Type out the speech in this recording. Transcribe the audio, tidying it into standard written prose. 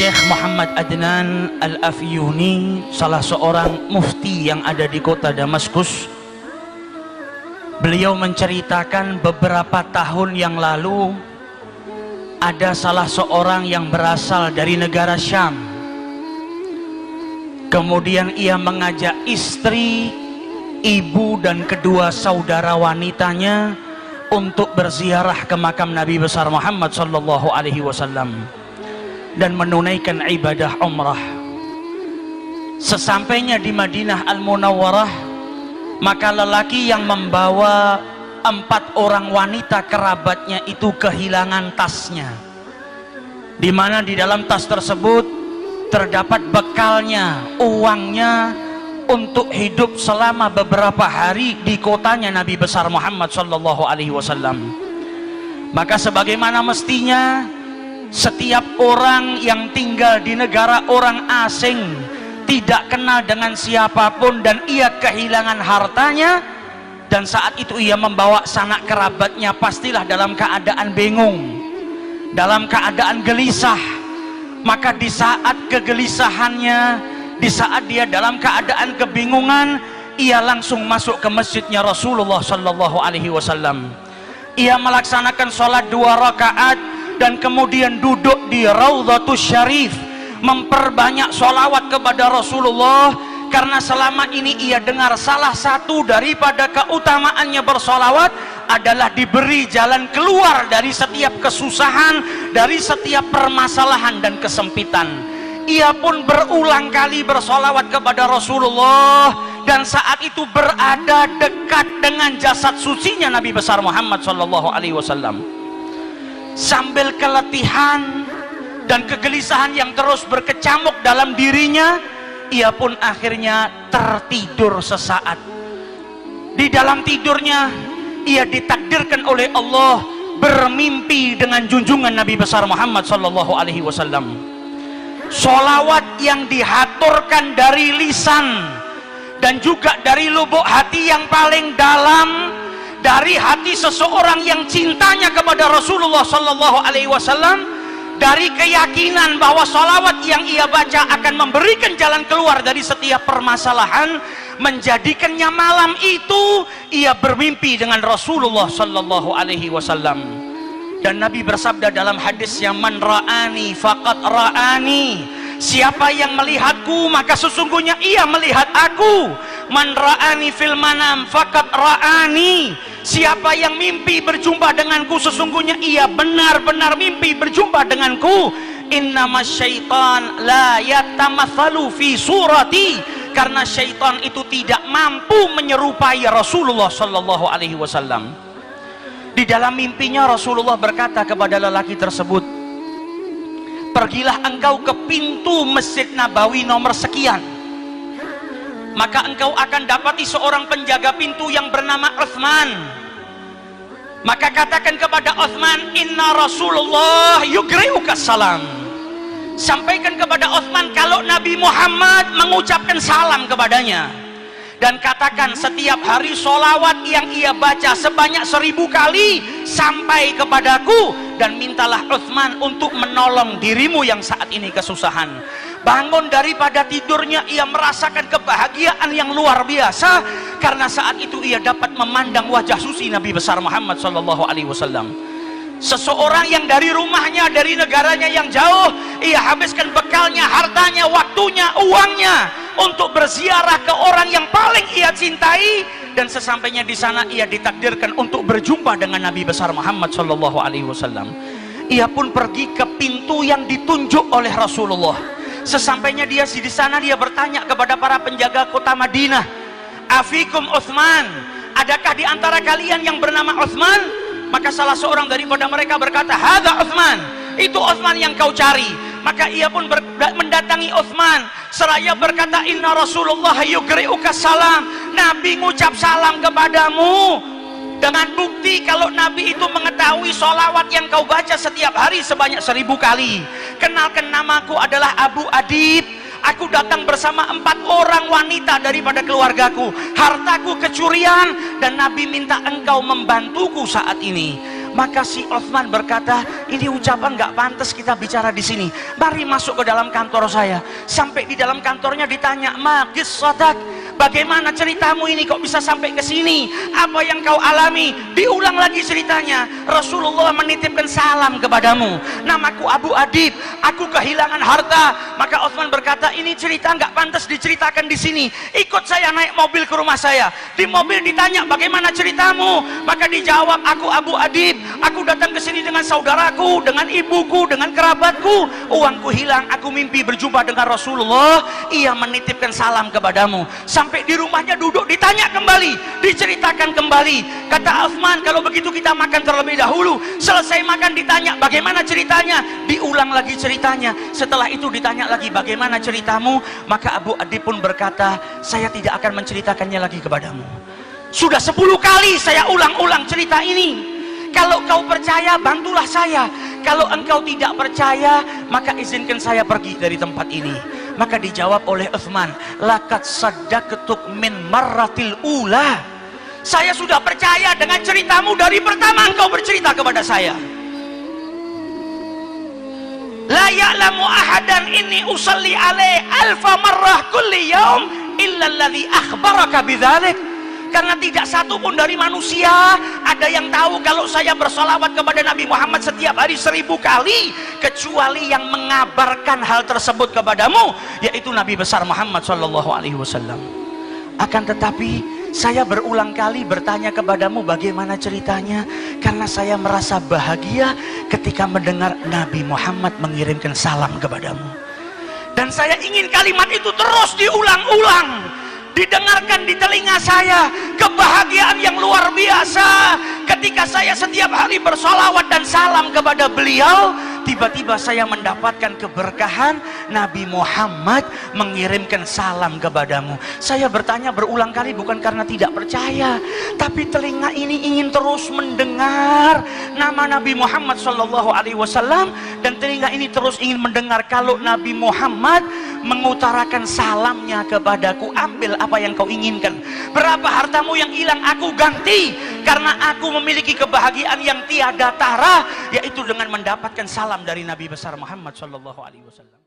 Syekh Muhammad Adnan Al-Afyuni, salah seorang mufti yang ada di kota Damaskus. Beliau menceritakan beberapa tahun yang lalu ada salah seorang yang berasal dari negara Syam. Kemudian ia mengajak istri, ibu dan kedua saudara wanitanya untuk berziarah ke makam Nabi besar Muhammad sallallahu alaihi wasallam dan menunaikan ibadah umrah. Sesampainya di Madinah Al-Munawwarah, maka lelaki yang membawa 4 orang wanita kerabatnya itu kehilangan tasnya, di mana di dalam tas tersebut terdapat bekalnya, uangnya untuk hidup selama beberapa hari di kotanya Nabi besar Muhammad sallallahu alaihi wasallam. Maka sebagaimana mestinya setiap orang yang tinggal di negara orang asing, tidak kenal dengan siapapun, dan ia kehilangan hartanya, dan saat itu ia membawa sanak kerabatnya, pastilah dalam keadaan bingung, dalam keadaan gelisah. Maka di saat kegelisahannya, di saat dia dalam keadaan kebingungan, ia langsung masuk ke masjidnya Rasulullah sallallahu alaihi wasallam. Ia melaksanakan sholat 2 rakaat dan kemudian duduk di Raudhatus Syarif, memperbanyak sholawat kepada Rasulullah, karena selama ini ia dengar salah satu daripada keutamaannya bersolawat adalah diberi jalan keluar dari setiap kesusahan, dari setiap permasalahan dan kesempitan. Ia pun berulang kali bersolawat kepada Rasulullah, dan saat itu berada dekat dengan jasad sucinya Nabi besar Muhammad sallallahu alaihi wasallam. Sambil keletihan dan kegelisahan yang terus berkecamuk dalam dirinya, ia pun akhirnya tertidur sesaat. Di dalam tidurnya ia ditakdirkan oleh Allah bermimpi dengan junjungan Nabi besar Muhammad sallallahu alaihi wasallam. Sholawat yang dihaturkan dari lisan dan juga dari lubuk hati yang paling dalam, dari hati seseorang yang cintanya kepada Rasulullah sallallahu alaihi wasallam, dari keyakinan bahwa sholawat yang ia baca akan memberikan jalan keluar dari setiap permasalahan, menjadikannya malam itu ia bermimpi dengan Rasulullah sallallahu alaihi wasallam. Dan Nabi bersabda dalam hadis yang man ra'ani faqad ra'ani, siapa yang melihatku maka sesungguhnya ia melihat aku. Man ra'ani fil manam faqad ra'ani, siapa yang mimpi berjumpa denganku sesungguhnya ia benar-benar mimpi berjumpa denganku. Innamas syaitan la yatamatsalu fi surati, karena syaitan itu tidak mampu menyerupai Rasulullah sallallahu alaihi wasallam. Di dalam mimpinya Rasulullah berkata kepada lelaki tersebut, pergilah engkau ke pintu Masjid Nabawi nomor sekian, maka engkau akan dapati seorang penjaga pintu yang bernama Utsman. Maka katakan kepada Utsman, inna Rasulullah yugri'uka salam. Sampaikan kepada Utsman kalau Nabi Muhammad mengucapkan salam kepadanya, dan katakan setiap hari sholawat yang ia baca sebanyak 1000 kali sampai kepadaku, dan mintalah Utsman untuk menolong dirimu yang saat ini kesusahan. Bangun daripada tidurnya, ia merasakan kebahagiaan yang luar biasa, karena saat itu ia dapat memandang wajah suci Nabi besar Muhammad sallallahu alaihi wasallam. Seseorang yang dari rumahnya, dari negaranya yang jauh, ia habiskan bekalnya, hartanya, waktunya, uangnya untuk berziarah ke orang yang paling ia cintai, dan sesampainya di sana ia ditakdirkan untuk berjumpa dengan Nabi besar Muhammad sallallahu alaihi wasallam. Ia pun pergi ke pintu yang ditunjuk oleh Rasulullah. Sesampainya dia di sana, dia bertanya kepada para penjaga kota Madinah, afikum Utsman, adakah di antara kalian yang bernama Utsman? Maka salah seorang daripada mereka berkata, hadza Utsman, itu Utsman yang kau cari. Maka ia pun mendatangi Utsman seraya berkata, inna Rasulullah yugri'uka salam, Nabi ngucap salam kepadamu, dengan bukti kalau Nabi itu mengetahui sholawat yang kau baca setiap hari sebanyak 1000 kali. Kenalkan, namaku adalah Abu Adib, aku datang bersama 4 orang wanita daripada keluargaku, hartaku kecurian, dan Nabi minta engkau membantuku saat ini. Maka si Uthman berkata, ini ucapan nggak pantas kita bicara di sini. Mari masuk ke dalam kantor saya. Sampai di dalam kantornya ditanya, ma qissatak, bagaimana ceritamu ini kok bisa sampai ke sini? Apa yang kau alami? Diulang lagi ceritanya. Rasulullah menitipkan salam kepadamu. Namaku Abu Adib, aku kehilangan harta. Maka Uthman berkata, ini cerita nggak pantas diceritakan di sini. Ikut saya naik mobil ke rumah saya. Di mobil ditanya, bagaimana ceritamu? Maka dijawab, aku Abu Adib, aku datang ke sini dengan saudaraku, dengan ibuku, dengan kerabatku. Uangku hilang, aku mimpi berjumpa dengan Rasulullah. Ia menitipkan salam kepadamu. Sampai di rumahnya duduk, ditanya kembali, diceritakan kembali. Kata Uthman, kalau begitu kita makan terlebih dahulu. Selesai makan ditanya, bagaimana ceritanya? Diulang lagi ceritanya. Setelah itu ditanya lagi, bagaimana ceritamu? Maka Abu Adib pun berkata, saya tidak akan menceritakannya lagi kepadamu. Sudah 10 kali saya ulang-ulang cerita ini. Kalau kau percaya, bantulah saya. Kalau engkau tidak percaya, maka izinkan saya pergi dari tempat ini. Maka dijawab oleh Uthman, laqad saddaqtuk min marratil ula. Saya sudah percaya dengan ceritamu dari pertama engkau bercerita kepada saya. La ya'lamu ahadan inni usalli alaih alfa marrah kulli yaum illa alladhi akhbaraka bidzalik. Karena tidak satu pun dari manusia ada yang tahu kalau saya bersolawat kepada Nabi Muhammad setiap hari 1000 kali, kecuali yang mengabarkan hal tersebut kepadamu, yaitu Nabi besar Muhammad SAW. Akan tetapi saya berulang kali bertanya kepadamu bagaimana ceritanya, karena saya merasa bahagia ketika mendengar Nabi Muhammad mengirimkan salam kepadamu. Dan saya ingin kalimat itu terus diulang-ulang, didengarkan di telinga saya. Kebahagiaan yang luar biasa ketika saya setiap hari bersolawat dan salam kepada beliau. Tiba-tiba saya mendapatkan keberkahan, Nabi Muhammad mengirimkan salam kepadamu. Saya bertanya berulang kali bukan karena tidak percaya, tapi telinga ini ingin terus mendengar nama Nabi Muhammad SAW, dan telinga ini terus ingin mendengar kalau Nabi Muhammad mengutarakan salamnya kepadaku. Ambil apa yang kau inginkan. Berapa hartamu yang hilang aku ganti, karena aku memiliki kebahagiaan yang tiada tara, yaitu dengan mendapatkan salam dari Nabi besar Muhammad SAW.